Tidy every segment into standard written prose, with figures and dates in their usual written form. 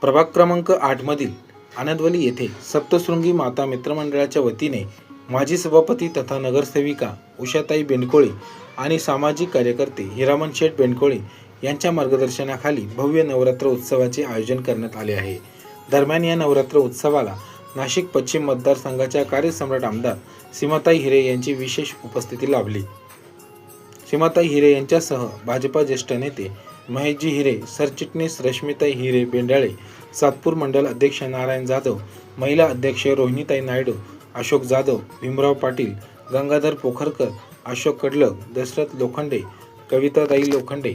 प्रभाग क्रमांक 8 मधील आनंदवली येथे सप्तशृंगी माता मित्रमंडळाच्या वतीने माजी सभापती तथा नगरसेविका उषाताई बेंडकोळे आणि सामाजिक कार्यकर्ते हिरामन शेठ बेंडकोळे यांच्या मार्गदर्शनाखाली भव्य नवरात्र उत्सवाचे आयोजन करण्यात आले आहे। दरम्यान या नवरात्र उत्सवाला नाशिक पश्चिम मतदारसंघाच्या कार्यसम्राट आमदार सीमाताई हिरे यांची विशेष उपस्थिती लाभली। सीमाताई हिरे यांच्यासह भाजपा ज्येष्ठ नेते महेशजी हिरे, सरचिटणीस रश्मिताई हिरे बेंडाळे, सातपूर मंडल अध्यक्ष नारायण जाधव, महिला अध्यक्ष रोहिणीताई नायडू, अशोक जाधव, भीमराव पाटील, गंगाधर पोखरकर, अशोक कडलग, दशरथ लोखंडे, कविताताई लोखंडे,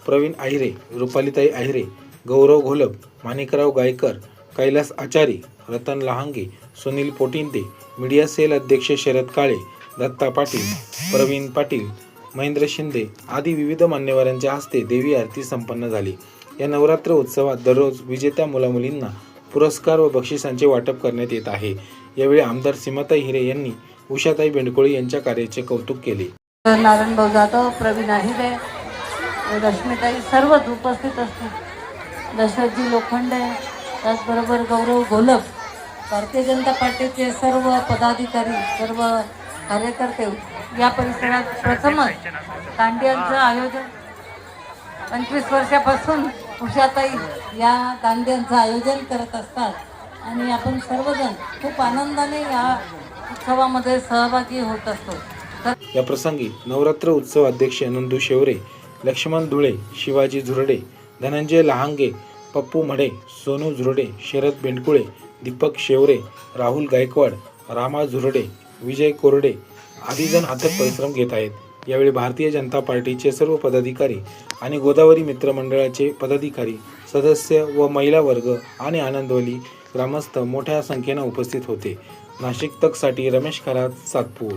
प्रवीण आहिरे, रुपालीताई आहिरे, गौरव घोलप, माणिकराव गायकर, कैलास आचारी, रतन लहांगे, सुनील पोटिंते, मीडिया सेल अध्यक्ष शरद काळे, दत्ता पाटील, प्रवीण पाटील, महेंद्र शिंदे आदी विविध मान्यवरांच्या हस्ते देवी आरती संपन्न झाली। या नवरात्र उत्सवात दररोज विजेत्या मुलामुलींना पुरस्कार व बक्षिसांचे वाटप करण्यात येत आहे। यावेळी आमदार सीमाताई हिरे यांनी उषाताई बेंडकोळे यांच्या कार्याचे कौतुक केले। नारायण जाधव, प्रवीण आहिरे, रश्मिताई सर्वच उपस्थित असतील, दशरथजी लोखंडे, त्याचबरोबर गौरव घोलप, भारतीय जनता पार्टीचे सर्व पदाधिकारी, सर्व कार्यकर्ते या परिसरात प्रथमच दांडियांचं आयोजन 25 वर्षापासून उषाताई या दांडियांचं आयोजन करत असतात आणि आपण सर्वजण खूप आनंदाने या उत्सवामध्ये सहभागी होत असतो। या प्रसंगी नवरात्र उत्सव अध्यक्ष नंदू शेवरे, लक्ष्मण धुळे, शिवाजी झुरडे, धनंजय लहांगे, पप्पू मढे, सोनू झुरडे, शरद बेंडकुळे, दीपक शेवरे, राहुल गायकवाड, रामा झुरडे, विजय कोरडे आदी जण अथक परिश्रम घेत आहेत। यावेळी भारतीय जनता पार्टीचे सर्व पदाधिकारी आणि गोदावरी मित्र मंडळाचे पदाधिकारी, सदस्य व महिला वर्ग आणि आनंदवली ग्रामस्थ मोठ्या संख्येने उपस्थित होते। नाशिक तकसाठी रमेश खरात, सातपूर।